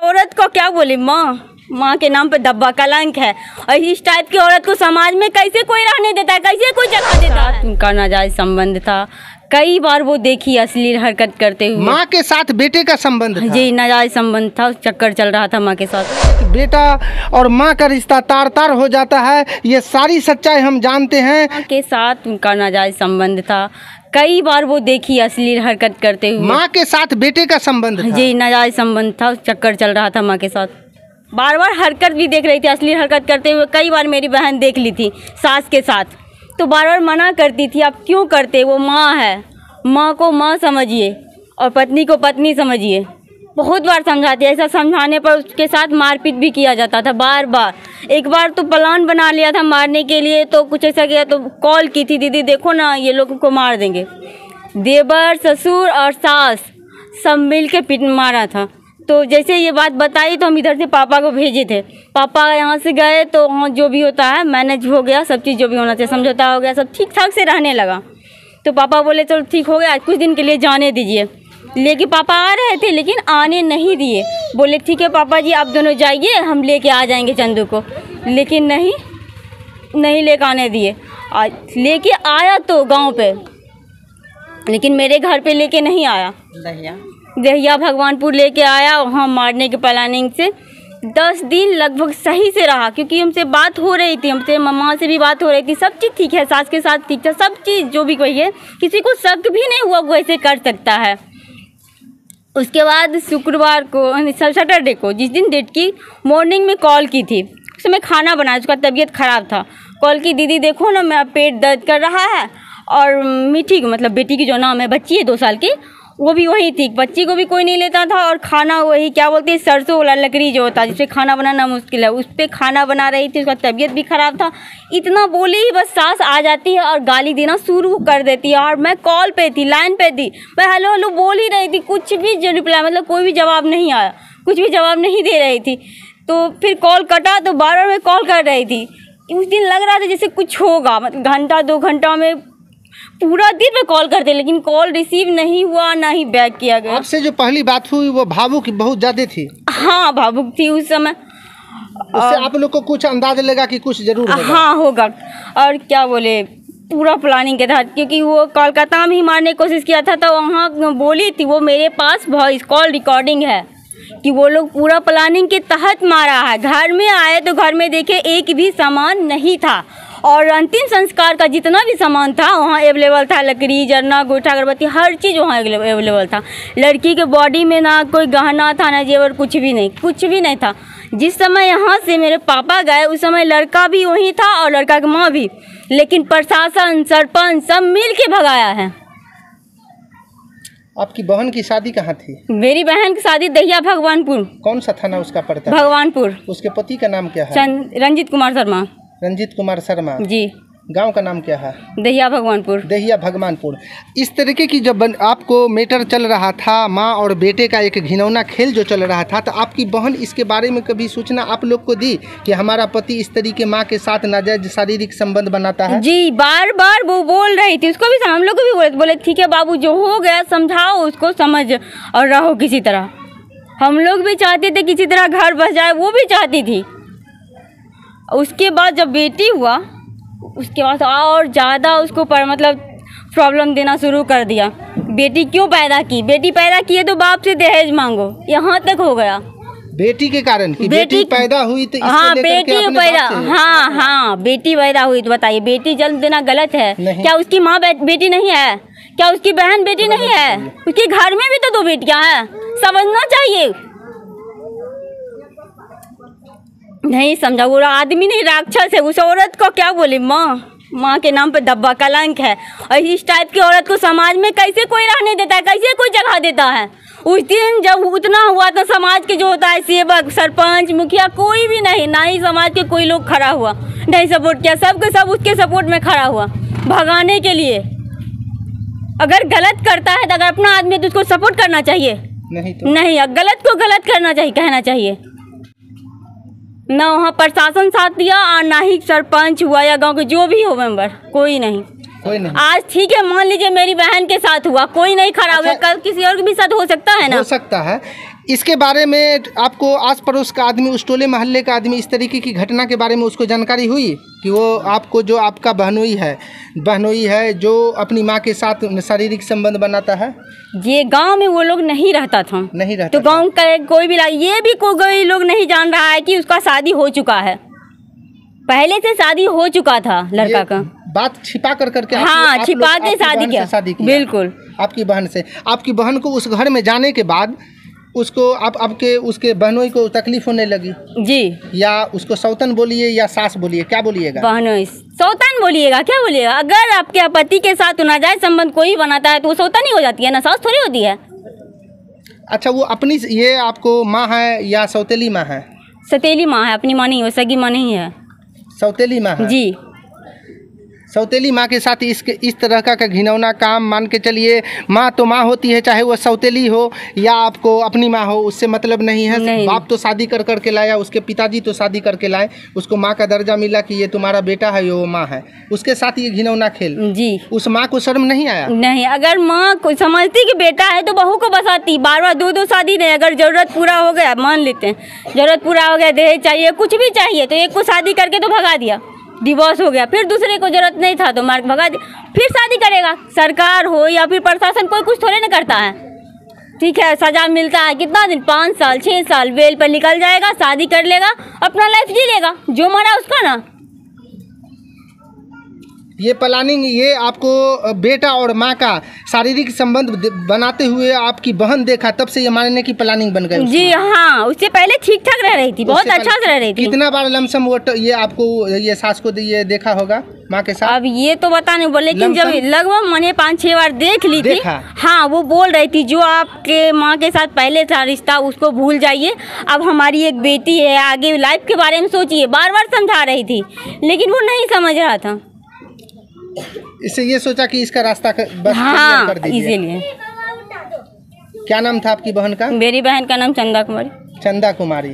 औरत को क्या बोले, माँ के नाम पे दब्बा कलंक है। और इस टाइप की औरत को समाज में कैसे कोई रहने देता है, कैसे कोई जगह देता है। उनका नाजायज संबंध था, कई बार वो देखी अश्लील हरकत करते हुए। माँ के साथ बेटे का संबंध था? जी, नाजायज संबंध था, चक्कर चल रहा था माँ के साथ। बेटा और माँ का रिश्ता तार तार हो जाता है, ये सारी सच्चाई हम जानते हैं। माँ के साथ उनका नाजायज संबंध था, कई बार वो देखी अश्लील हरकत करते हुए। माँ के साथ बेटे का संबंध था? जी, नाजायज संबंध था, चक्कर चल रहा था माँ के साथ। बार बार हरकत भी देख रही थी, अश्लील हरकत करते हुए। कई बार मेरी बहन देख ली थी सास के साथ, तो बार बार मना करती थी, आप क्यों करते, वो माँ है, माँ को माँ समझिए और पत्नी को पत्नी समझिए। बहुत बार समझाती, ऐसा समझाने पर उसके साथ मारपीट भी किया जाता था बार बार। एक बार तो प्लान बना लिया था मारने के लिए, तो कुछ ऐसा किया, तो कॉल की थी, दीदी देखो ना ये लोगों को मार देंगे। देवर, ससुर और सास सब मिल के पीट मारा था। तो जैसे ये बात बताई तो हम इधर से पापा को भेजे थे। पापा यहाँ से गए तो वहाँ जो भी होता है मैनेज हो गया, सब चीज़ जो भी होना चाहिए समझौता हो गया, सब ठीक ठाक से रहने लगा। तो पापा बोले चलो ठीक हो गया, आज कुछ दिन के लिए जाने दीजिए। लेकिन पापा आ रहे थे लेकिन आने नहीं दिए। बोले ठीक है पापा जी आप दोनों जाइए, हम लेके आ जाएंगे चंदू को। लेकिन नहीं लेके आने दिए। आज लेके आया तो गांव पे, लेकिन मेरे घर पे लेके नहीं आया। दहिया भगवानपुर लेके आया, वहाँ मारने के प्लानिंग से 10 दिन लगभग सही से रहा, क्योंकि हमसे बात हो रही थी, हमसे मम्मा से भी बात हो रही थी, सब चीज़ ठीक है, सास के साथ ठीक था, सब चीज़ जो भी कोई है, किसी को शक भी नहीं हुआ वो ऐसे कर सकता है। उसके बाद शुक्रवार को, सैटरडे को, जिस दिन डेट की, मॉर्निंग में कॉल की थी। उस समय खाना बनाया, उसका तबीयत ख़राब था। कॉल की, दीदी देखो ना मेरा पेट दर्द कर रहा है। और मीठी को, मतलब बेटी की जो नाम है, बच्ची है 2 साल की, वो भी वही थी। बच्ची को भी कोई नहीं लेता था। और खाना वही क्या बोलते हैं, सरसों वाला लकड़ी जो होता है जिसपे खाना बनाना मुश्किल है, उस पर खाना बना रही थी। उसका तबीयत भी ख़राब था। इतना बोली ही बस सास आ जाती है और गाली देना शुरू कर देती है। और मैं कॉल पे थी, लाइन पे थी, मैं हेलो हेलो बोल ही रही थी, कुछ भी रिप्लाई, मतलब कोई भी जवाब नहीं आया, कुछ भी जवाब नहीं दे रही थी। तो फिर कॉल कटा तो बार-बार मैं कॉल कर रही थी। उस दिन लग रहा था जैसे कुछ होगा, मतलब घंटा 2 घंटा में पूरा दिन में कॉल करते, लेकिन कॉल रिसीव नहीं हुआ, ना ही बैक किया गया। आपसे जो पहली बात हुई वो भावुक बहुत ज़्यादा थी? हाँ, भावुक थी उस समय। उससे आप लोग को कुछ अंदाजा लगा कि कुछ जरूर होगा? हाँ होगा। और क्या बोले, पूरा प्लानिंग के तहत, क्योंकि वो कोलकाता में ही मारने की कोशिश किया था, तो वहाँ बोली थी वो, मेरे पास वॉइस कॉल रिकॉर्डिंग है कि वो लोग पूरा प्लानिंग के तहत मारा है। घर में आए तो घर में देखे एक भी सामान नहीं था, और अंतिम संस्कार का जितना भी सामान था वहाँ अवेलेबल था, लकड़ी, जरना, गोईठा, अगरबत्ती, हर चीज़ वहाँ अवेलेबल था। लड़की के बॉडी में ना कोई गहना था, ना जेवर, कुछ भी नहीं था। जिस समय यहाँ से मेरे पापा गए उस समय लड़का भी वहीं था और लड़का की माँ भी, लेकिन प्रशासन, सरपंच सब मिल के भगाया है। आपकी बहन की शादी कहाँ थी? मेरी बहन की शादी दहिया भगवानपुर। कौन सा थाना उसका पड़ता है? भगवानपुर। उसके पति का नाम क्या है? रंजीत कुमार शर्मा। रंजीत कुमार शर्मा जी। गांव का नाम क्या है? दहिया भगवानपुर। दहिया भगवानपुर। इस तरीके की जब आपको मैटर चल रहा था, माँ और बेटे का एक घिनौना खेल जो चल रहा था, तो आपकी बहन इसके बारे में कभी सूचना आप लोग को दी कि हमारा पति इस तरीके माँ के साथ नाजायज शारीरिक संबंध बनाता है? जी, बार बार वो बोल रही थी, उसको भी, हम लोग को भी बोले ठीक है बाबू, जो हो गया समझाओ उसको, समझ और रहो किसी तरह। हम लोग भी चाहते थे किसी तरह घर बस जाए, वो भी चाहती थी। उसके बाद जब बेटी हुआ, उसके बाद और ज़्यादा उसको मतलब प्रॉब्लम देना शुरू कर दिया। बेटी क्यों पैदा की, बेटी पैदा की है तो बाप से दहेज मांगो, यहाँ तक हो गया। बेटी के कारण कि बेटी पैदा हुई तो हाँ, बेटी पैदा, हाँ बेटी पैदा हुई तो बताइए, बेटी जन्म देना गलत है? क्या उसकी माँ बेटी नहीं है? क्या उसकी बहन बेटी नहीं है? उसके घर में भी तो 2 बेटियां हैं, समझना चाहिए। नहीं समझा, वो आदमी नहीं राक्षस है। उस औरत को क्या बोले, माँ के नाम पे दब्बा कलंक है। और इस टाइप की औरत को समाज में कैसे कोई रहने देता है, कैसे कोई जगह देता है? उस दिन जब उतना हुआ तो समाज के जो होता है सेवक, सरपंच, मुखिया, कोई भी नहीं, ना ही समाज के कोई लोग खड़ा हुआ, नहीं सपोर्ट किया, सब उसके सपोर्ट में खड़ा हुआ भगाने के लिए। अगर गलत करता है तो अगर अपना आदमी तो उसको सपोर्ट करना चाहिए, नहीं गलत को गलत करना चाहिए, कहना चाहिए। ना वहाँ प्रशासन साथ दिया और ना ही सरपंच हुआ या गांव के जो भी हो मेंबर, कोई नहीं। आज ठीक है, मान लीजिए मेरी बहन के साथ हुआ, कोई नहीं खड़ा हुआ, कल किसी और के भी साथ हो सकता है ना? हो सकता है। इसके बारे में आपको आस पड़ोस का आदमी, उस टोले मोहल्ले का आदमी, इस तरीके की घटना के बारे में उसको जानकारी हुई कि वो आपको, जो आपका बहनोई है जो अपनी माँ के साथ शारीरिक संबंध बनाता है? ये गांव में वो लोग नहीं रहता था, नहीं रहता तो गांव का कोई भी ये भी कोई लोग नहीं जान रहा है कि उसका शादी हो चुका है, पहले से शादी हो चुका था लड़का का। बात छिपा करके हाँ, छिपा के शादी किया। बिल्कुल, आपकी बहन से। आपकी बहन को उस घर में जाने के बाद उसको उसके बहनोई को तकलीफ होने लगी जी, या उसको सौतन बोलिए या सास बोलिए, क्या बोलिएगा? बहनोई सौतन बोलिएगा, क्या बोलिएगा? अगर आपके पति के साथ नाजायज संबंध कोई बनाता है तो वो सौतन ही हो जाती है ना, सास थोड़ी होती है। अच्छा, वो अपनी, ये आपको माँ है या सौतेली माँ है? सौतेली माँ है, अपनी माँ नहीं है, सगी माँ नहीं है, सौतेली माँ है जी। सौतेली माँ के साथ इस तरह का घिनौना काम, मान के चलिए माँ तो माँ होती है, चाहे वो सौतेली हो या आपको अपनी माँ हो, उससे मतलब नहीं है। नहीं। बाप तो शादी करके लाया, उसके पिताजी तो शादी करके लाए, उसको माँ का दर्जा मिला कि ये तुम्हारा बेटा है, ये वो माँ है, उसके साथ ये घिनौना खेल जी। उस माँ को शर्म नहीं आया? नहीं, अगर माँ को समझती कि बेटा है तो बहू को बसाती, बार बार दो शादी नहीं। अगर जरूरत पूरा हो गया, मान लेते हैं जरूरत पूरा हो गया, दहेज चाहिए, कुछ भी चाहिए, तो एक को शादी करके तो भगा दिया, डिवोर्स हो गया, फिर दूसरे को जरूरत नहीं था तो मार भगा दिया, फिर शादी करेगा। सरकार हो या फिर प्रशासन, कोई कुछ थोड़े ना करता है। ठीक है, सजा मिलता है कितना दिन, 5 साल 6 साल, बेल पर निकल जाएगा, शादी कर लेगा, अपना लाइफ जी लेगा, जो मरा उसका ना। ये प्लानिंग, ये आपको बेटा और माँ का शारीरिक संबंध बनाते हुए आपकी बहन देखा, तब से ये मारने की प्लानिंग बन गई? जी हाँ, उससे पहले ठीक ठाक रह रही थी, बहुत अच्छा से रह रही थी। कितना बार लमसम वो ये आपको, ये सास को ये देखा होगा माँ के साथ? अब ये तो बता नहीं बोले, लेकिन जब लगभग मैंने 5-6 बार देख ली थी। हाँ, वो बोल रही थी जो आपके माँ के साथ पहले था रिश्ता उसको भूल जाइए, अब हमारी एक बेटी है, आगे लाइफ के बारे में सोचिए, बार बार समझा रही थी, लेकिन वो नहीं समझ रहा था। इससे ये सोचा कि इसका रास्ता हाँ, कर दीजिए। इसीलिए। क्या नाम था आपकी बहन का? मेरी बहन का नाम चंदा कुमारी। चंदा कुमारी।